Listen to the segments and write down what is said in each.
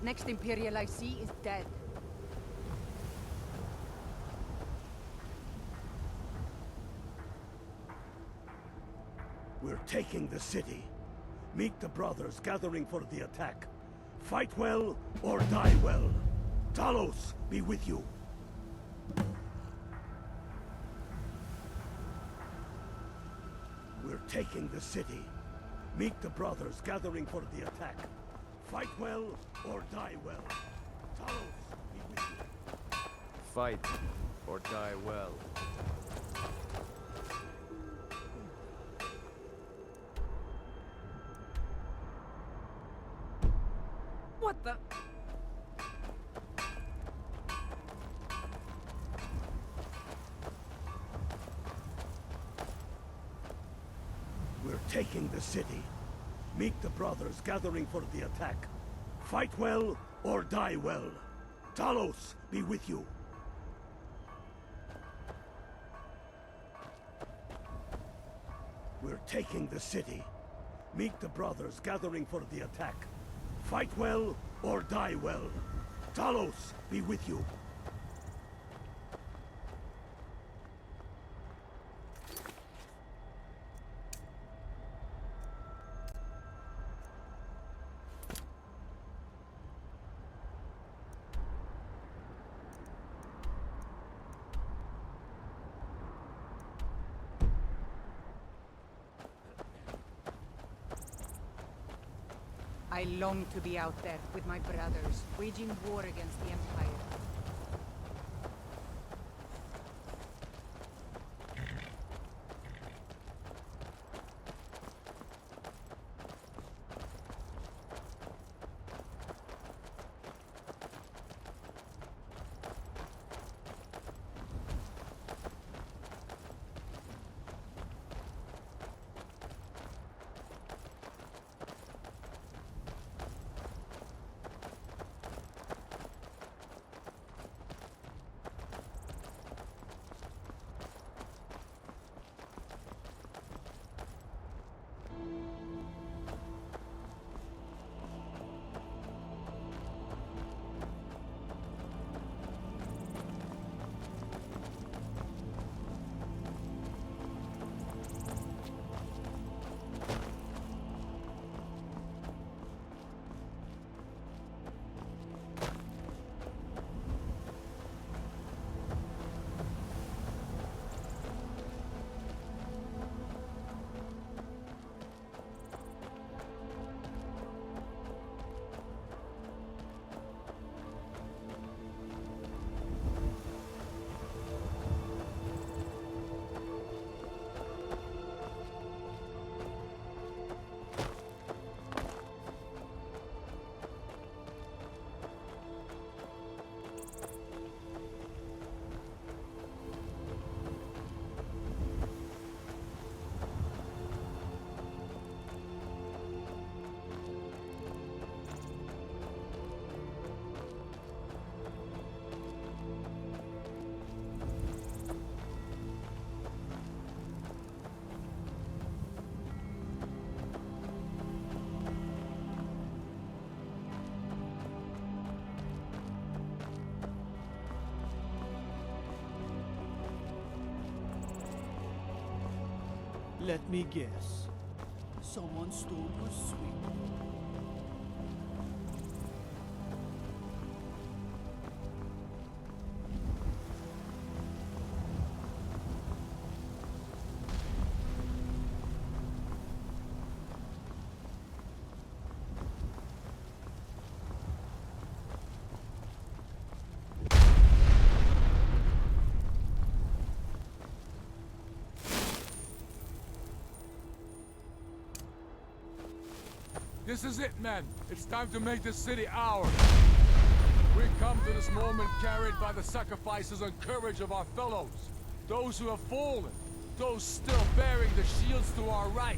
Next Imperial I see is dead. We're taking the city. Meet the brothers gathering for the attack. Fight well or die well. Talos be with you. We're taking the city. Meet the brothers gathering for the attack. Fight well or die well. Talos be with you. Fight or die well. What the? We're taking the city. Meet the brothers gathering for the attack. Fight well or die well. Talos be with you. We're taking the city. Meet the brothers gathering for the attack. Fight well or die well. Talos be with you. I long to be out there with my brothers, waging war against the Empire. Let me guess. Someone stole your sweet. This is it, men. It's time to make this city ours. We come to this moment carried by the sacrifices and courage of our fellows. Those who have fallen. Those still bearing the shields to our right.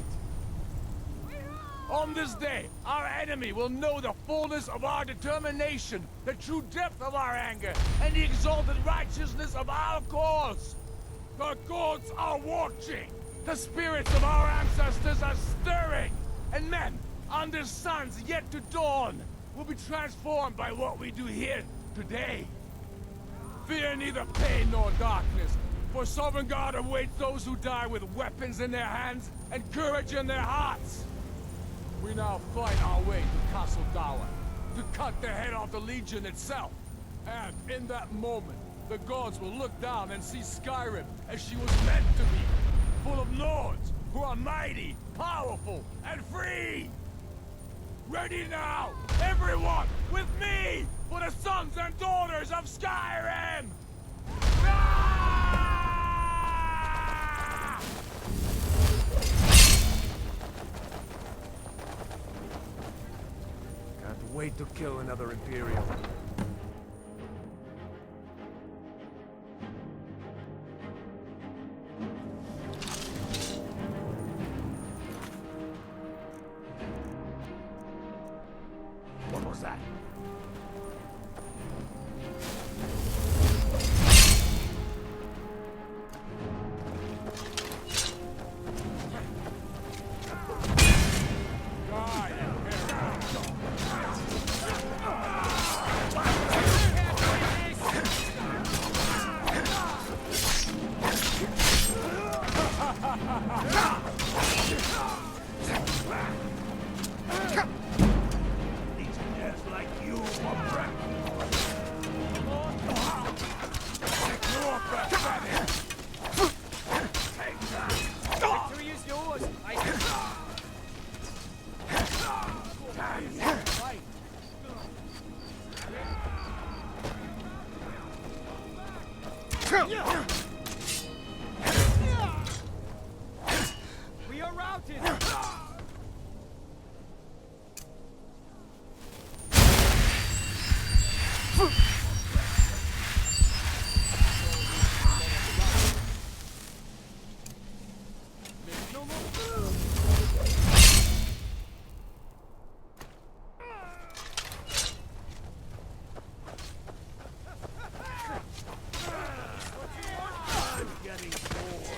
On this day, our enemy will know the fullness of our determination, the true depth of our anger, and the exalted righteousness of our cause. The gods are watching. The spirits of our ancestors are stirring. And men, under suns yet to dawn, will be transformed by what we do here today. Fear neither pain nor darkness, for Sovereign God awaits those who die with weapons in their hands and courage in their hearts. We now fight our way to Castle Dower, to cut the head off the Legion itself. And in that moment, the gods will look down and see Skyrim as she was meant to be, full of lords who are mighty, powerful, and free! Ready now, everyone, with me, for the sons and daughters of Skyrim! Ah! Can't wait to kill another Imperial. What was that? We are routed! I'm getting bored.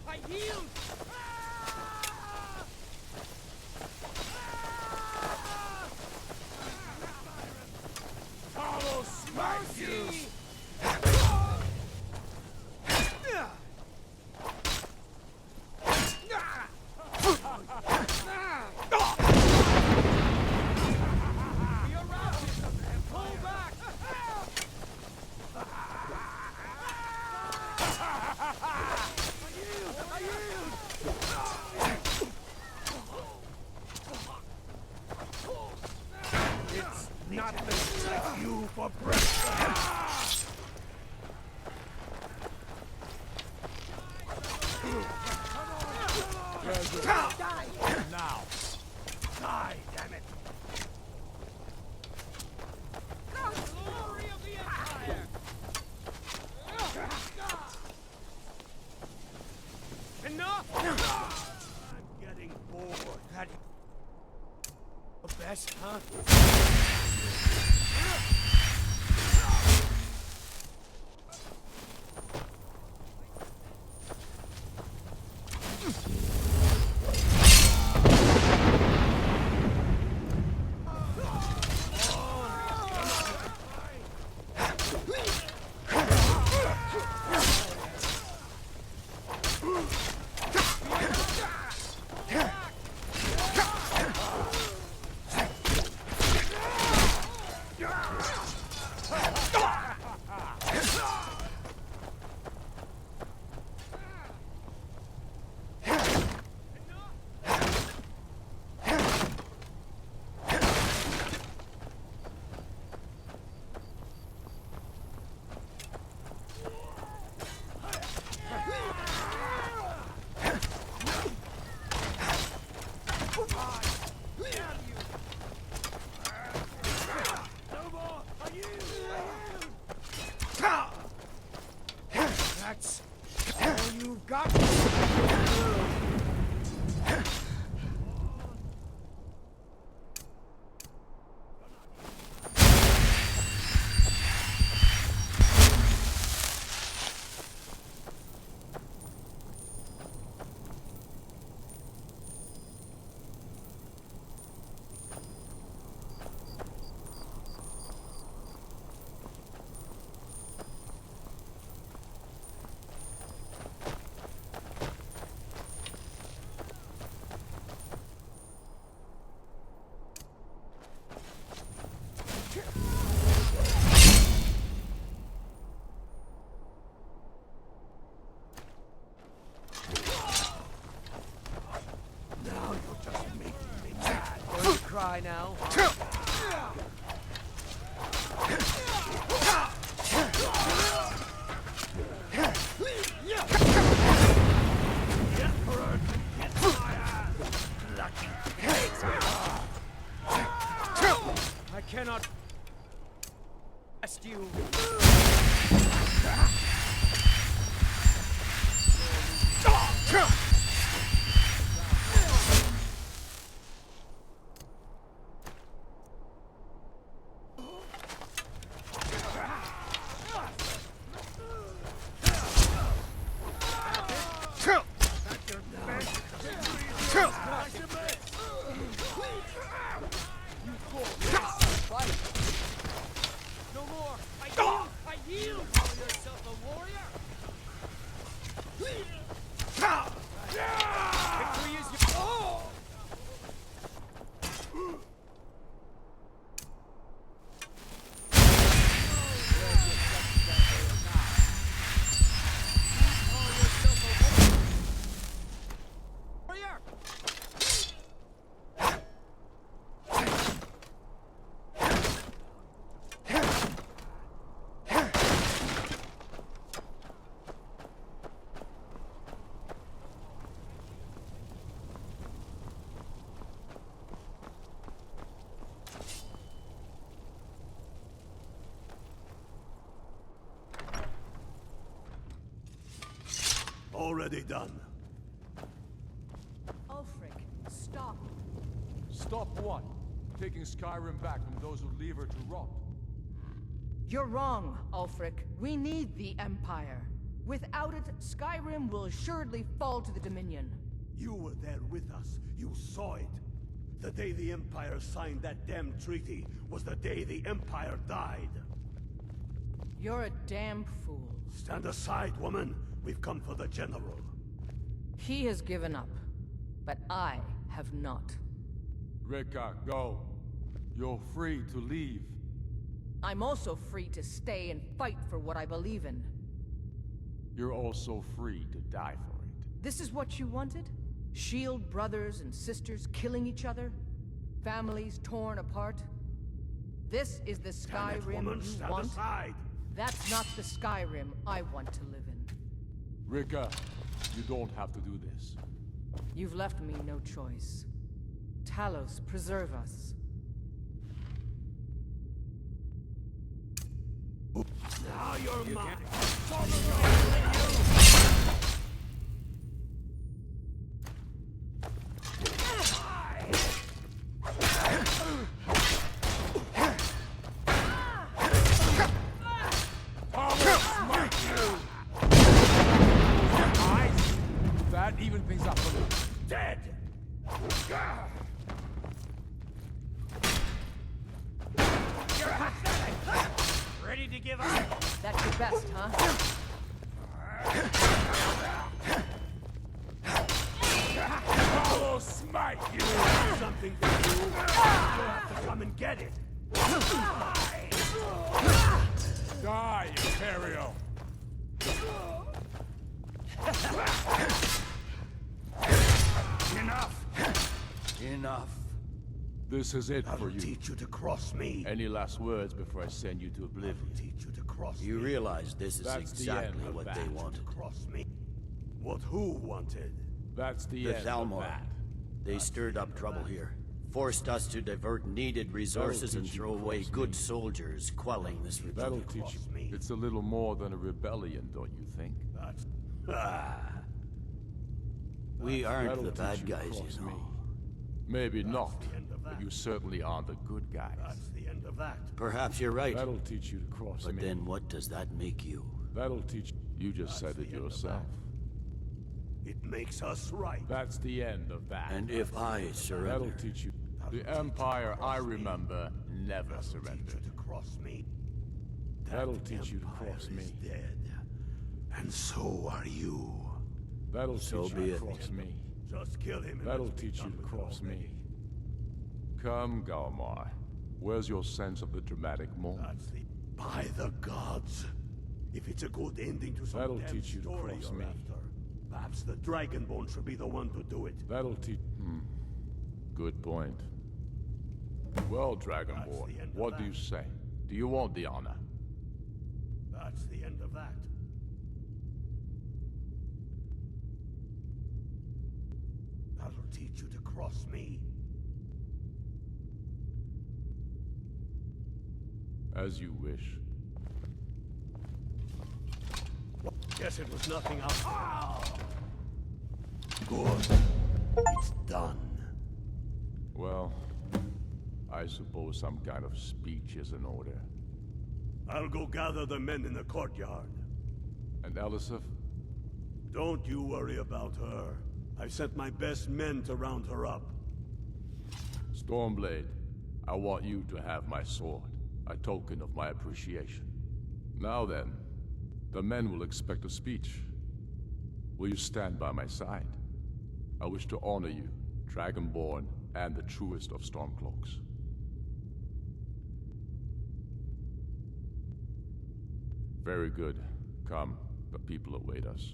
I yield! Carlos, smite you! We are routed! Pull back! I yield! It's nothing like you for breakfast. Now! Die, damn it. Glory of the Empire! Enough! I'm getting bored. That... the best, huh? die now? I cannot trust you. Already done. Ulfric, stop. Stop what? Taking Skyrim back from those who leave her to rot. You're wrong, Ulfric. We need the Empire. Without it, Skyrim will assuredly fall to the Dominion. You were there with us. You saw it. The day the Empire signed that damn treaty was the day the Empire died. You're a damn fool. Stand aside, woman. We've come for the General. He has given up, but I have not. Rika, go. You're free to leave. I'm also free to stay and fight for what I believe in. You're also free to die for it. This is what you wanted? Shield brothers and sisters killing each other? Families torn apart? This is the Damn it, Skyrim woman, you stand want? aside. That's not the Skyrim I want to live in. Rika, you don't have to do this. You've left me no choice. Talos, preserve us. Now you're mine. That even things up a little. Dead. Ready to give up? That's your best, huh? I'll smite you. Something for you. You'll have to come and get it. Die, Imperial! Enough. Enough. This is it I'll for you. teach you to cross me. Any last words before I send you to oblivion? Teach you to cross You me. realize this is That's the exactly end of what that. they wanted. Cross me. What who wanted? That's the The end of Thalmor. that. They stirred up trouble here. Forced us to divert needed resources and teach you throw to away cross good me. soldiers, quelling this That'll rebellion. teach you. It's a little more than a rebellion, don't you think? That's... Ah. We aren't That'll the teach bad you to guys, cross you know. me. Maybe not, the end of but that. you certainly aren't the good guys. That's the end of that. Perhaps you're right. That'll teach you to cross But me. then what does that make you? That'll teach you. Just said the it end of yourself. It makes us right. That's the end of that. And if I That'll surrender, teach you. The Empire, I remember, never surrendered. To cross me. That'll That teach you to empire cross me. is dead. And so are you. That'll So teach be you to it. cross me. Just kill him. and That'll let's be teach you done to with it cross me. already. Come, Galmar. Where's your sense of the dramatic moment? That's the... By the gods. If it's a good ending to some That'll damn teach you to story cross you're me. after, perhaps the Dragonborn should be the one to do it. That'll teach. Good point. Well, Dragonborn, what do you say? Do you want the honor? That's the end of that. That'll teach you to cross me. As you wish. Guess it was nothing else. Good. It's done. Well, I suppose some kind of speech is in order. I'll go gather the men in the courtyard. And Elisif? Don't you worry about her. I've sent my best men to round her up. Stormblade, I want you to have my sword, a token of my appreciation. Now then, the men will expect a speech. Will you stand by my side? I wish to honor you, Dragonborn, and the truest of Stormcloaks. Very good. Come, the people await us.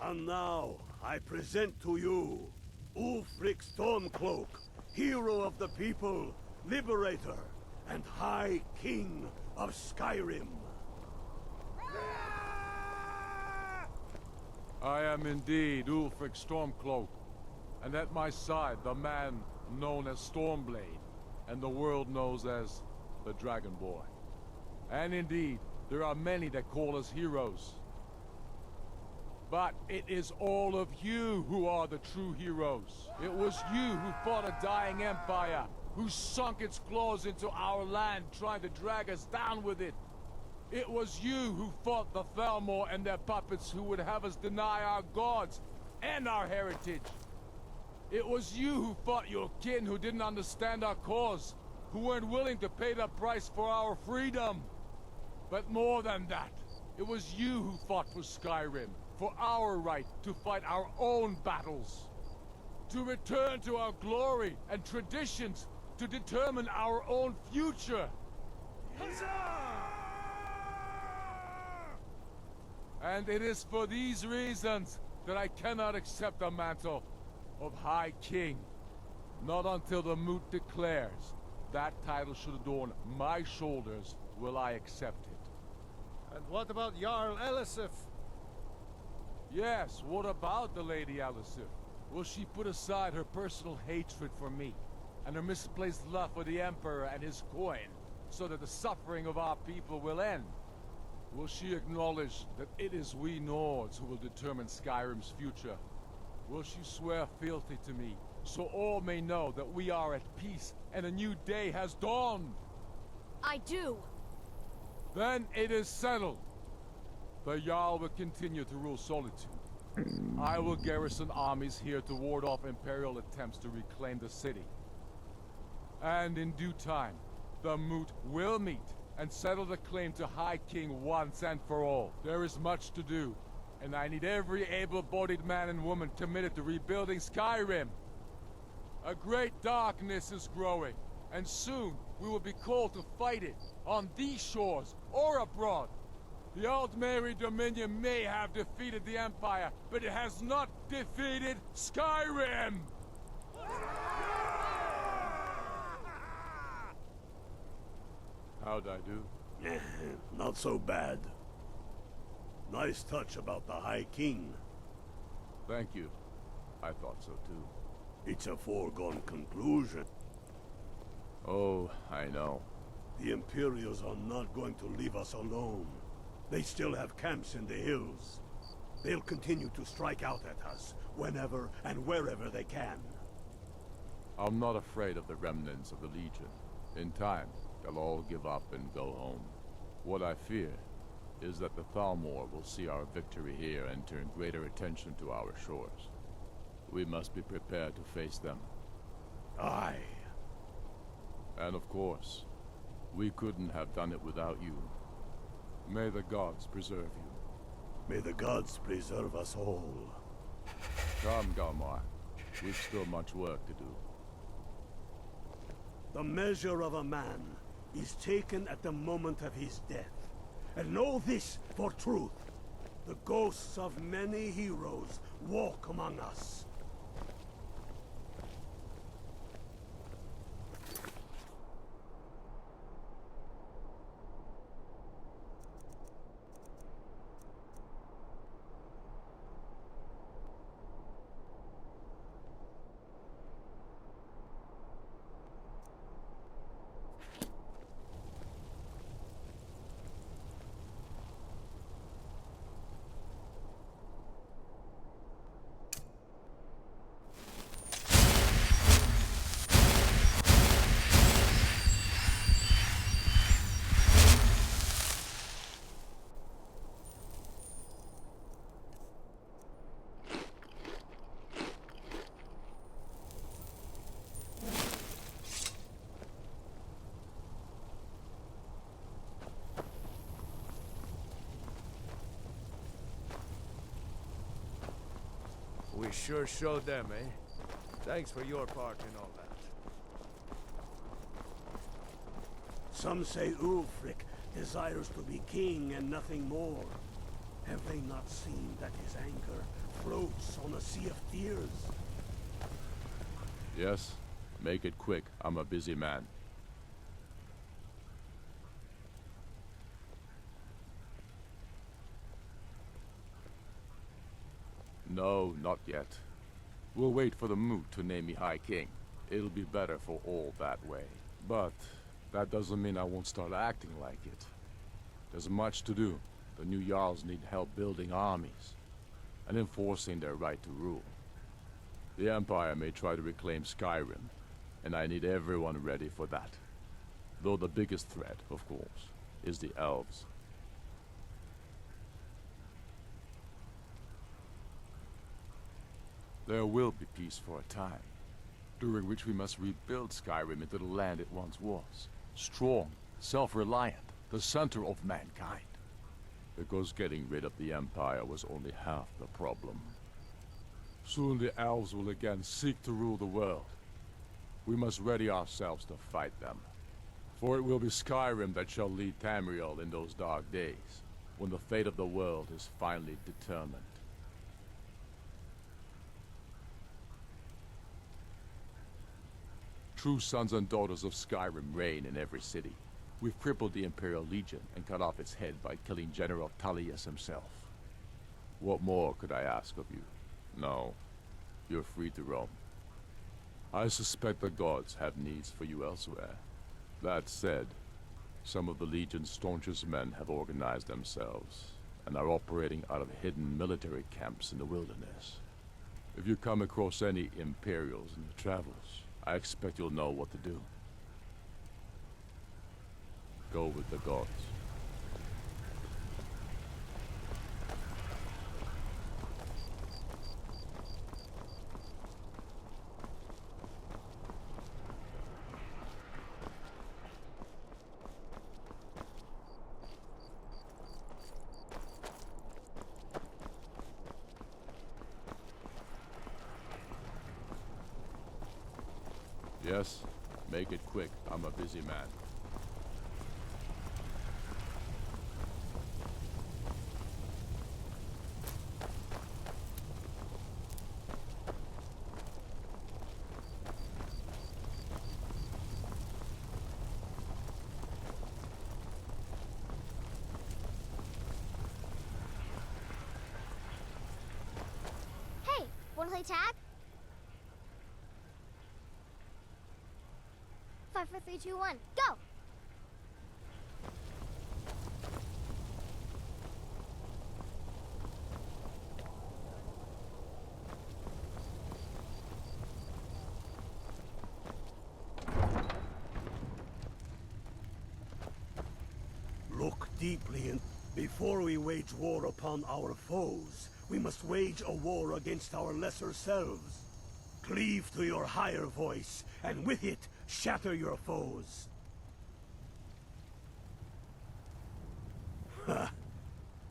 And now, I present to you, Ulfric Stormcloak, hero of the people, liberator, and High King of Skyrim. I am indeed Ulfric Stormcloak, and at my side the man known as Stormblade, and the world knows as the Dragonborn. And indeed, there are many that call us heroes. But it is all of you who are the true heroes. It was you who fought a dying empire, who sunk its claws into our land, trying to drag us down with it. It was you who fought the Thalmor and their puppets who would have us deny our gods and our heritage. It was you who fought your kin who didn't understand our cause, who weren't willing to pay the price for our freedom. But more than that, it was you who fought for Skyrim, for our right to fight our own battles, to return to our glory and traditions, to determine our own future. And it is for these reasons that I cannot accept the mantle of High King. Not until the moot declares that title should adorn my shoulders will I accept it. And what about Jarl Elisif? Yes, what about the Lady Elisif? Will she put aside her personal hatred for me, and her misplaced love for the Emperor and his coin, so that the suffering of our people will end? Will she acknowledge that it is we Nords who will determine Skyrim's future? Will she swear fealty to me, so all may know that we are at peace and a new day has dawned? I do. Then it is settled. The Jarl will continue to rule Solitude. I will garrison armies here to ward off Imperial attempts to reclaim the city. And in due time, the Moot will meet and settle the claim to High King once and for all. There is much to do, and I need every able-bodied man and woman committed to rebuilding Skyrim. A great darkness is growing, and soon we will be called to fight it, on these shores or abroad. The Aldmeri Dominion may have defeated the Empire, but it has not defeated Skyrim! How'd I do? Not so bad. Nice touch about the High King. Thank you. I thought so too. It's a foregone conclusion. Oh, I know. The Imperials are not going to leave us alone. They still have camps in the hills. They'll continue to strike out at us, whenever and wherever they can. I'm not afraid of the remnants of the Legion. In time, they'll all give up and go home. What I fear is that the Thalmor will see our victory here and turn greater attention to our shores. We must be prepared to face them. Aye. And of course, we couldn't have done it without you. May the gods preserve you. May the gods preserve us all. Come, Galmar. We've still much work to do. The measure of a man is taken at the moment of his death. And know this for truth. The ghosts of many heroes walk among us. We sure showed them, eh? Thanks for your part in all that. Some say Ulfric desires to be king and nothing more. Have they not seen that his anger floats on a sea of tears? Yes? Make it quick. I'm a busy man. No, not yet. We'll wait for the moot to name me High King. It'll be better for all that way. But that doesn't mean I won't start acting like it. There's much to do. The new Jarls need help building armies and enforcing their right to rule. The Empire may try to reclaim Skyrim, and I need everyone ready for that. Though the biggest threat, of course, is the elves. There will be peace for a time, during which we must rebuild Skyrim into the land it once was. Strong, self-reliant, the center of mankind. Because getting rid of the Empire was only half the problem. Soon the elves will again seek to rule the world. We must ready ourselves to fight them. For it will be Skyrim that shall lead Tamriel in those dark days, when the fate of the world is finally determined. True sons and daughters of Skyrim reign in every city. We've crippled the Imperial Legion and cut off its head by killing General Tullius himself. What more could I ask of you? No, you're free to roam. I suspect the gods have needs for you elsewhere. That said, some of the Legion's staunchest men have organized themselves and are operating out of hidden military camps in the wilderness. If you come across any Imperials in your travels, I expect you'll know what to do. Go with the gods. Yes, make it quick. I'm a busy man. Hey, wanna play tag? 5, 4, 3, 2, 1, go! deeply in... Before we wage war upon our foes, we must wage a war against our lesser selves. Cleave to your higher voice, and with it, shatter your foes. Ha!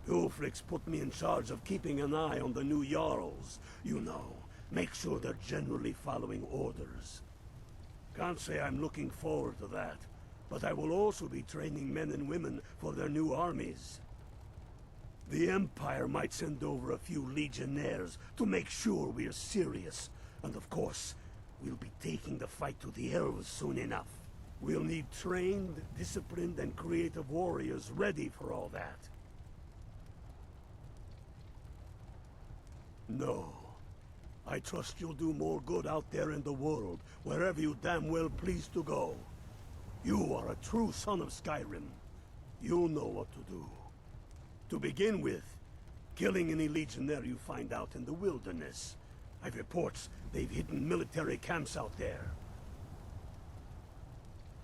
Ulfric's put me in charge of keeping an eye on the new Jarls. You know, make sure they're generally following orders. Can't say I'm looking forward to that, but I will also be training men and women for their new armies. The Empire might send over a few legionnaires to make sure we're serious. And of course, we'll be taking the fight to the elves soon enough. We'll need trained, disciplined, and creative warriors ready for all that. No. I trust you'll do more good out there in the world, wherever you damn well please to go. You are a true son of Skyrim. You'll know what to do. To begin with, killing any legionnaire you find out in the wilderness. I've reports they've hidden military camps out there.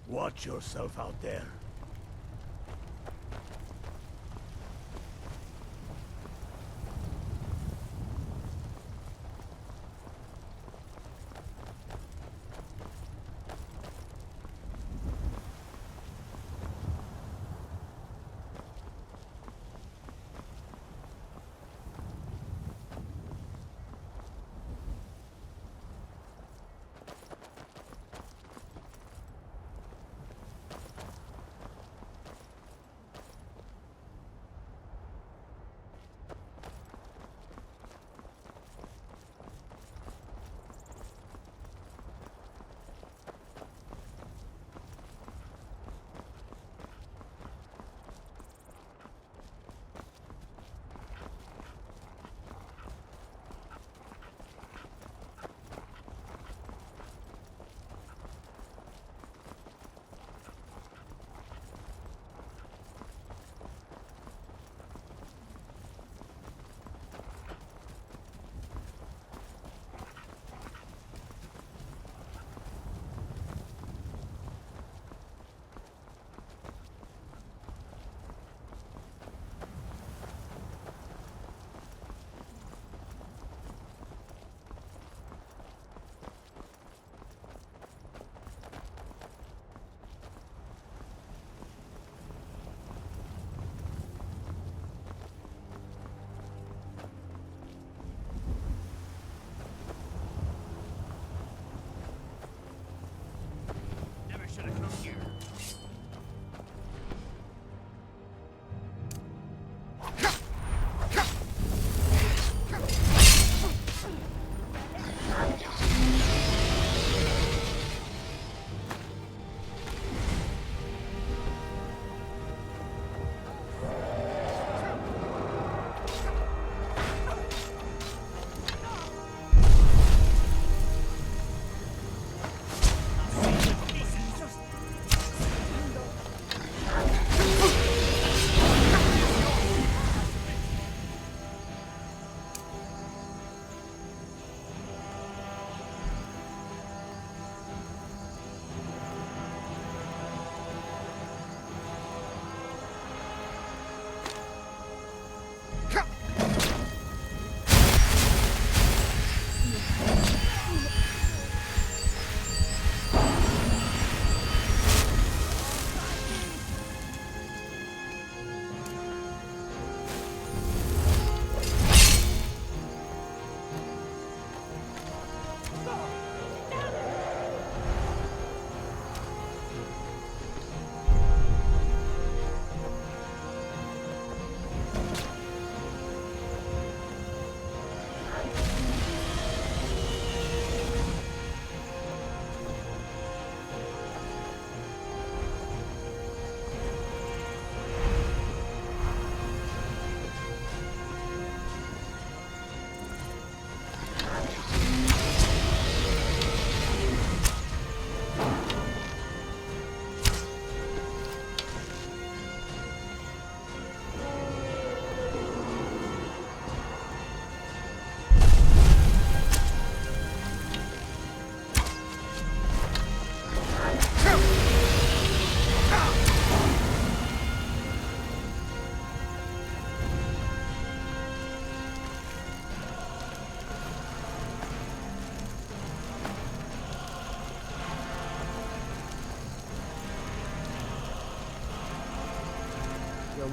Watch yourself out there.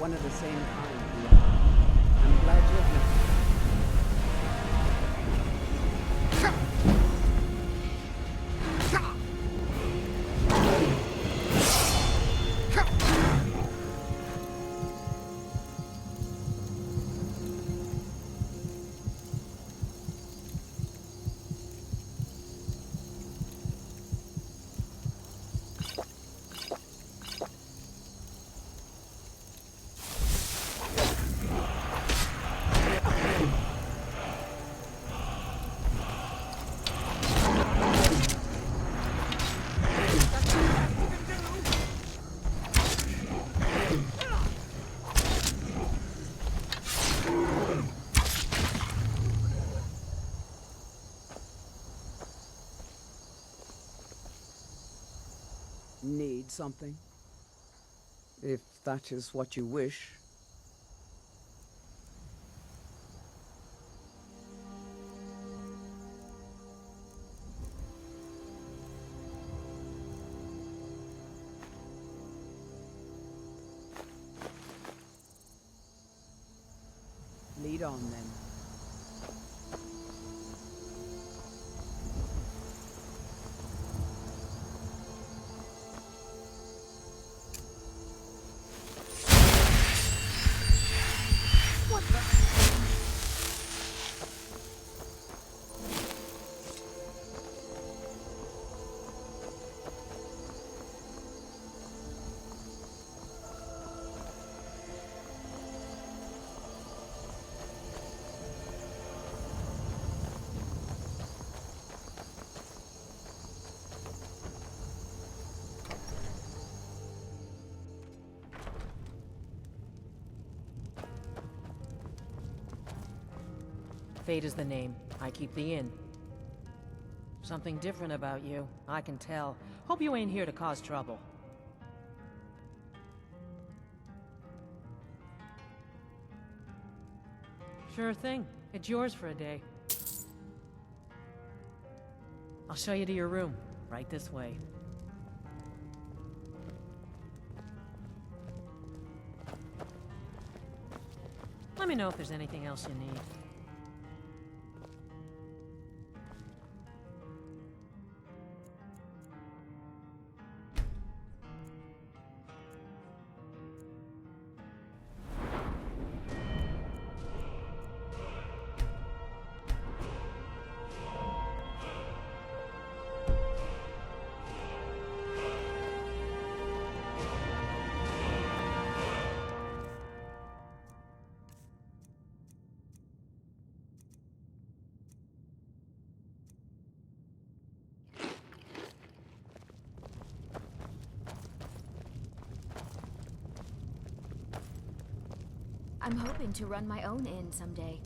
one of the same kind. I'm glad you've met me. Need something? If that is what you wish. Lead on then. Fate is the name. I keep the inn. Something different about you, I can tell. Hope you ain't here to cause trouble. Sure thing. It's yours for a day. I'll show you to your room. Right this way. Let me know if there's anything else you need. I'm hoping to run my own inn someday.